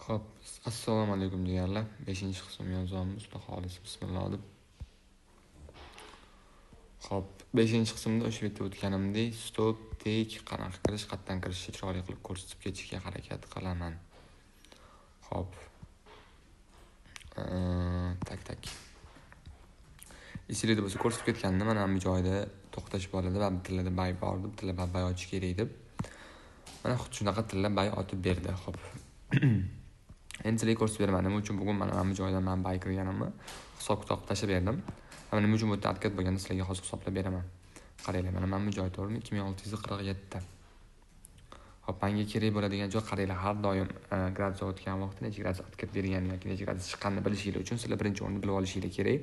Xo'p, assalomu alaykum deganlar. 5-qism yozamiz. Xudo xolis bismillah deb. Xo'p, 5-qismda o'sha yerda o'tganimdek stop, tek, qanaqa kirish, qayerdan kirishni chiroyli qilib ko'rsatib ketishga harakat qilaman. Xo'p. Tak. Esingizda bo'lsa ko'rsatib ketgandim, mana bu joyda to'xtash bo'ladi va tillarda bay bor deb, tillarda bay ochish kerak deb. Mana xuddi shunaqa tillar bay otib berdi. Xo'p. Endi sizlarga ko'rsatib beraman. Nima uchun bugun mana bu joydan men bay kirganimni hisob-kitob tashlab berdim. Nima uchun bu yerda adkat bo'lganda sizlarga hozir hisoblab beraman. Qaranglar, mana bu joy to'g'rimi? 2647. Hop, menga kerak bo'ladigan joy qaranglar, har doim gradus o'tgan vaqtda necha gradus adkat bergan yoki necha gradus chiqqanini bilishinglar uchun sizlar birinchi o'rinda bilib olishinglar kerak.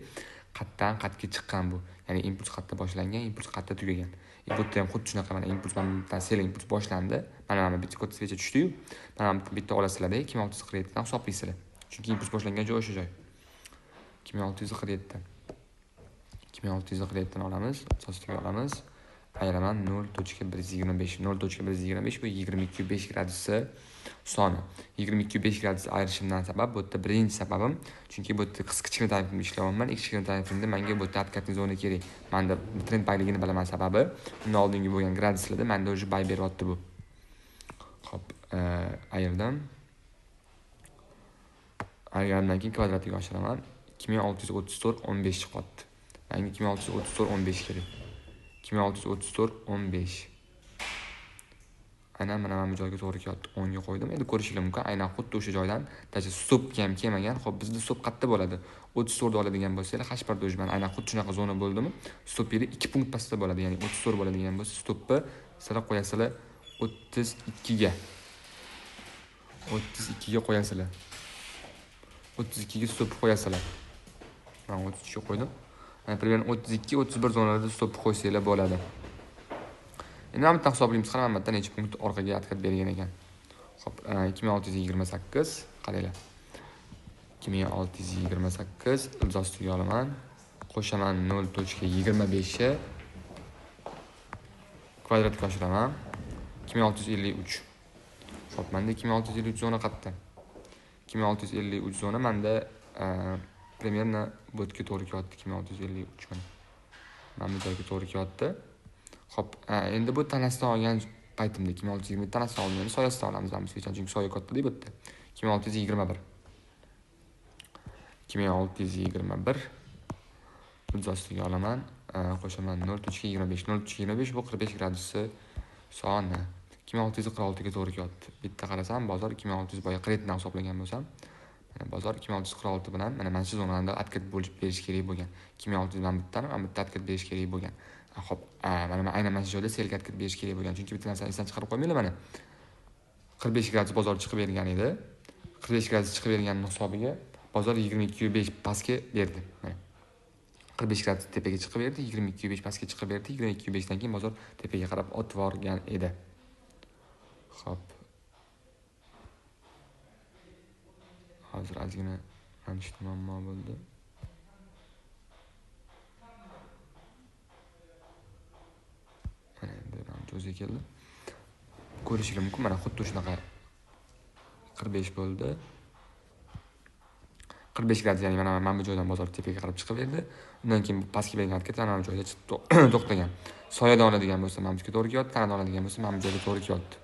Qayerdan qayerga chiqqan bu. Ya'ni impuls qayerda boshlangan, impuls qayerda tugagan. Bu ham xuddi shunaqa, mana impuls mana sel impuls boshlandi. Mana bitta ko'rsatgacha tushdi-yu. Mana bitta olasizlar-da, 2647 dan hisoblaysizlar. Chunki impuls boshlangan joy o'sha joy. 2647. 2647 dan olamiz, sostiga olamiz. Ayiraman 0.125. 0.125 bu 22.5 gradusi soni. 22.5 gradus ayirishimdan sabab, bu yerda birinchi sababim, chunki bu yerda kichkina tarifimda ishlayapman. Kichkina tarifimda menga bu yerda adkatning zona kerak. Menda trend bayligini bilaman sababi, undan oldingi bo'lgan graduslarda menda o'sha bay beryapti bu. Xo'p, ayirdim. Ayirgandan keyin kvadratiga oshiraman. 2634 chiqyapti. Menga 2634 15 kerak. 2634 15. Aynan mana bu joyga to'g'ri kelyapti. 10 ga qo'ydim. Endi ko'rishingiz mumkin. Aynan xuddi o'sha joydan tacha stopga ham kelmagan. Xo'p, bizda stop qayerda bo'ladi? 34 oladigan bo'lsanglar, H1 mana aynan xuddi shunaqa zona bo'ldimi? Stop yeri 2 punkt pastda bo'ladi. Ya'ni 34 bo'ladigan bo'lsa, stopni sizlar qo'yasizlar 32 ga. 32 ga qo'yasizlar. 32 ga stop qo'yasizlar. Men 32 ga qo'ydim. Примерно 32-31 zonalarda stop qo'ysanglar bo'ladi. Endi ham bitta hisoblaymiz. Qaraman bitta necha punkt orqaga adkat bergan ekan. Xo'p, 2628 qaranglar. 2628 ilzostiga olaman. Qo'shaman 0.25 kvadratga oshiraman. 2653. Xo'p, menda 2653 zona qayerda? 2653 zona menda примерно bu yerga to'g'ri kelyapti. 2653 mana. Mana bu joyga to'g'ri kelyapti. Xo'p, endi bu tanasidan olgan paytimda 2620 tanasidan olganda soyasidan olamiz biz hech chunki soya katta-da bu yerda. 2621. 2621 ilzostiga olaman. Qo'shaman 0.25. 0.25 bu 45 gradusi soni. 2646 ga to'g'ri kelyapti. Bitta qarasam, bozor 2600 boya kreditdan hisoblagan bo'lsam, mana bozor 2646 bilan mana shu zonada adkat bo'lib berish kerak bo'lgan. 2600 dan bittani, mana bitta adkat berish kerak bo'lgan. Xo'p, mana aynan mana shu joyda selga adkat berish kerak bo'lgan. Chunki bitta narsani esdan chiqarib qo'ymanglar mana. 45 gradus bozor chiqib bergan edi. 45 gradus chiqib berganning hisobiga bozor 22.5 pastga berdi. Mana 45 gradus tepaga chiqib berdi, 22.5 pastga chiqib berdi. 22.5 dan keyin bozor tepaga qarab o'tib borgan edi. Xo'p. Hozir ozgina mana shu muammo bo'ldi. Mana endi o'ziga keldi. Ko'rishingiz mumkin, mana xuddi shunaqa 45 bo'ldi. 45 gradus, ya'ni mana bu joydan bozor tepaga qarab chiqib berdi. Undan keyin pastga bergan adkat mana bu joyda to'xtagan. Soyadan oladigan bo'lsa, mana bu joyga to'g'ri kelyapti. Tanadan oladigan bo'lsa, mana bu joyga to'g'ri kelyapti.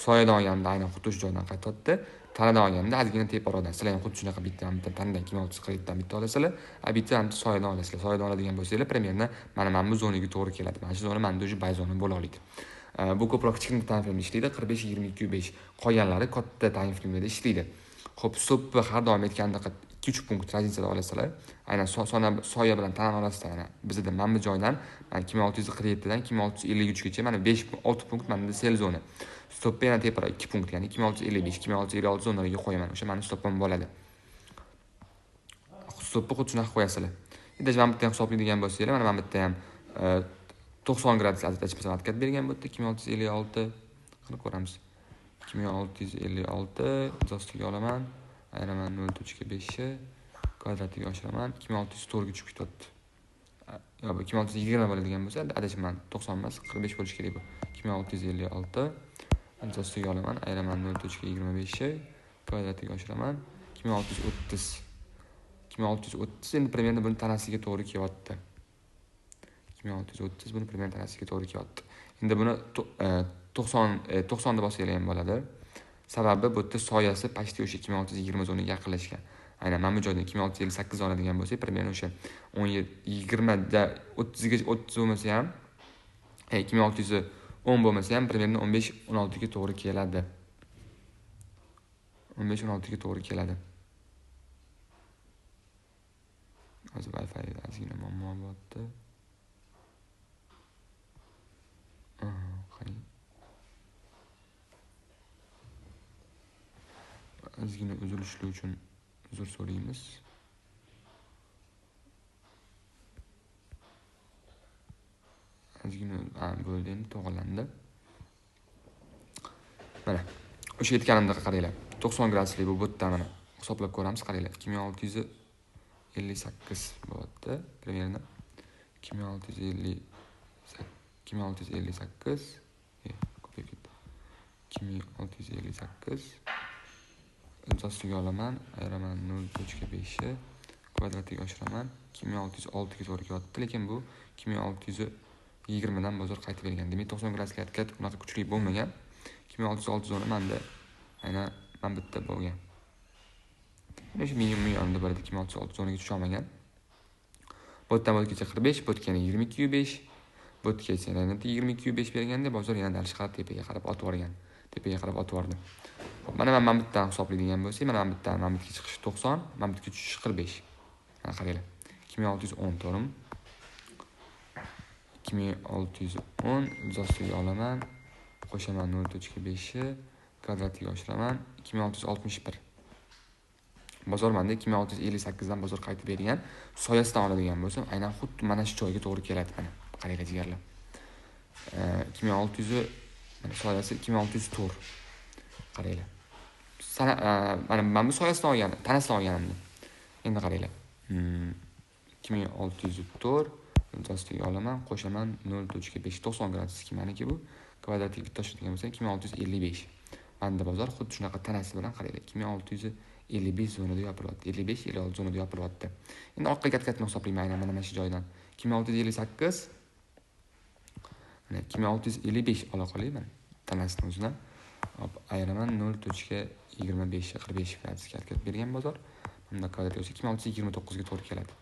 Soyadan olganda aynan xuddi shu joydan qaytyapti. Tanadan olganda ozgina teparoqdan. Sizlar ham xuddi shunaqa bitta tanadan 2640 dan bitta olasizlar. Bitta ham soyadan olasizlar. Soyadan oladigan bo'lsanglar, примерно mana bu zonaga to'g'ri keladi. Mana shu zona menda o'sha bay zona bo'la oladi. Bu ko'proq kichkina time frame ishlaydi. 45-22.5. Qolganlari katta time frame'da ishlaydi. Xo'p, stop har doim aytgandek 2-3 punkt raziyada olasizlar. Aynan soya bilan tana orasida mana bizda mana bu joydan 2647 dan 2653 gacha mana 5-6 punkt menda sel zona. Stop yana tepara 2 punkt, ya'ni 2655, 2656 zonalarga qo'yaman. O'sha meni stopim bo'ladi. Stopni xuddi shunaqa qo'yasizlar. Endi mana bitta ham hisoblaydigan bo'lsanglar, mana bitta ham 90 gradus azatachib adkat bergan bu yerda 2656 qilib ko'ramiz. 2656 zostiga olaman. Ayiraman 0.5 kvadratiga oshiraman. 2604 ga tushib ketyapti. Yo'q, 2620 bo'ladigan bo'lsa, adashman 90 emas, 45 bo'lish kerak bu. 2656 zostiga olaman. Ayiraman 0.25 kvadratiga oshiraman. 2630. 2630 endi примерно buni tanasiga to'g'ri kelyapti. 2630 buni примерно tanasiga to'g'ri kelyapti. Endi buni 90 deb olsanglar ham bo'ladi. Sababi bu yerda soyasi почти o'sha 2620 zonaga yaqinlashgan. Aynan mana bu joydan 2658 oladigan bo'lsak, примерно o'sha 20 da 30 ga 30 bo'lmasa ham 2610 bo'lmasa ham примерно 15-16 ga to'g'ri keladi. 15-16 ga to'g'ri keladi. Hozir Wi-Fi ozgina muammo bo'lyapti. Qarang. Ozgina uzilishlar uchun uzr so'raymiz. Ozgina bo'ldi, endi to'g'rilandi. Mana o'sha aytganimdek qaranglar. 90 gradusli bu yerda mana hisoblab ko'ramiz, qaranglar. 2658 bo'lyapti. Примерно 2658 ko'payib ketdi. 2658 imzosiga olaman, ayiraman 0.5 kvadratiga oshiraman. 2606 ga to'g'ri kelyapti, lekin bu 2620 dan bozor qaytib bergan. Demak 90 gradusli harakat unaqa kuchli bo'lmagan. 2606 zona menda aynan mana bu yerda bo'lgan. Mana shu minimum yonida bo'ladi, 2606 zonaga tusha olmagan. Bu yerdan bu yergacha 45, bu yerga 22.5, bu yergacha yana 22.5 berganda bozor yana dalish qarab tepaga qarab otib yuborgan. Tepaga qarab otib yubordi. Xo'p, mana bu yerdan hisoblaydigan bo'lsak, mana bu yerdan mana bu yerga chiqish 90, mana bu yerga tushish 45. Mana qaranglar. 2610 to'g'rimi? 2610 imzosiga olaman, qo'shaman 0.5 kvadratiga oshiraman, 2661. Bozor menda 2658 dan bozor qaytib bergan. Soyasidan oladigan bo'lsam, aynan xuddi mana shu joyga to'g'ri keladi mana. Qaranglar jigarlar. 2600 mana soyasi 2604. Qaranglar. Mana bu soyasidan olgan, tanasidan olganimda. Endi qaranglar. 2604 imzosiga olaman, qo'shaman 0.5 90 gradusga maniki bu kvadratiga bitta oshiradigan bo'lsa 2655. Manda bozor xuddi shunaqa tanasi bilan qaranglar. 2655 zonada yopilyapti. 55-56 zonada yopilyapti. Endi orqaga kat-katni hisoblayman aynan mana shu joydan. 2658 mana 2655 ola qolayman. Tanasining o'zidan hop ayiraman 0.25 45 gradusga harakat bergan bozor. Bunda kvadrat bo'lsa 2629 ga to'g'ri keladi.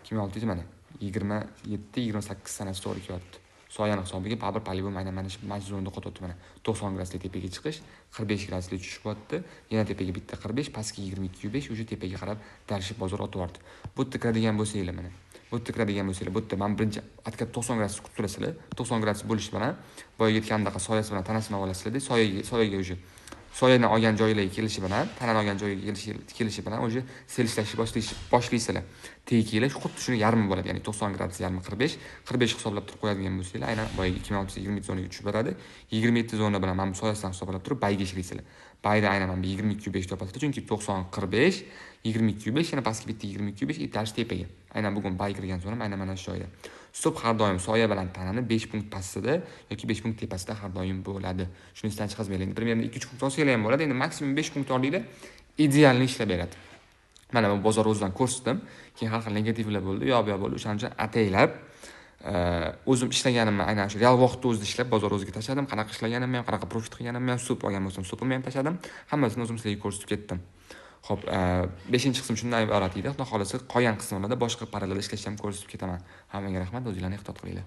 2600 mana 27-28 sanasi to'g'ri kelyapti. Soyani hisobiga baribir polibom aynan mana shu zonada qo'tyapti mana. 90 gradusli tepaga chiqish, 45 gradusli tushish bo'lyapti. Yana tepaga bitta 45, pastga 22.5 o'sha tepaga qarab darishib bozor otib yubordi. Bu yerda kiradigan bo'lsanglar mana. Bu yerda kiradigan bo'lsanglar, bu yerda men birinchi atkat 90 gradus kutib turasizlar. 90 gradus bo'lish bilan boyaga aytgandaqa soyasi bilan tanasini olasizlar-da, soyaga o'sha soyani olgan joylarga kelishi bilan, tanani olgan joyga kelishi bilan o'sha selishlashni boshlaysizlar. Teginglar xuddi shuni yarmi bo'ladi, ya'ni 90 gradus yarmi 45 hisoblab turib qo'yadigan bo'lsanglar, aynan boyaga 2620 zonaga tushib beradi. 27 zona bilan mana bu soyasidan hisoblab turib bayga ishlaysizlar. Bayda aynan mana bu 22.5 topasizlar, chunki 90 45 22.5 yana pastga bitta 22.5 italish tepaga. Aynan bugun bay kirgan zona aynan mana shu joyda. Stop har doim soya bilan tanani 5 punkt pastida yoki 5 punkt tepasida har doim bo'ladi. Shuni esdan chiqarmanglar. Примерно 2 punkt olsanglar ham bo'ladi. Endi maksimum 5 punkt olinglar, idealni ishlab beradi. Mana bu bozor o'zidan ko'rsatdim. Keyin har xil negativlar bo'ldi, yo'q bo'ldi. O'shaning uchun ataylab o'zim ishlaganimni aynan shu real vaqtda o'zida ishlab bozor o'ziga tashladim. Qanaqa ishlaganimni ham, qanaqa profit qilganimni ham, sup olgan bo'lsam, supimni ham tashladim. Hammasini o'zim sizlarga ko'rsatib ketdim. Xo'p, 5-qism shundan iborat edi. Xudo xolasa qolgan qismlarda boshqa parallel ishlashni ham ko'rsatib ketaman. Hammaga rahmat, o'zinglarni ehtiyot qilinglar.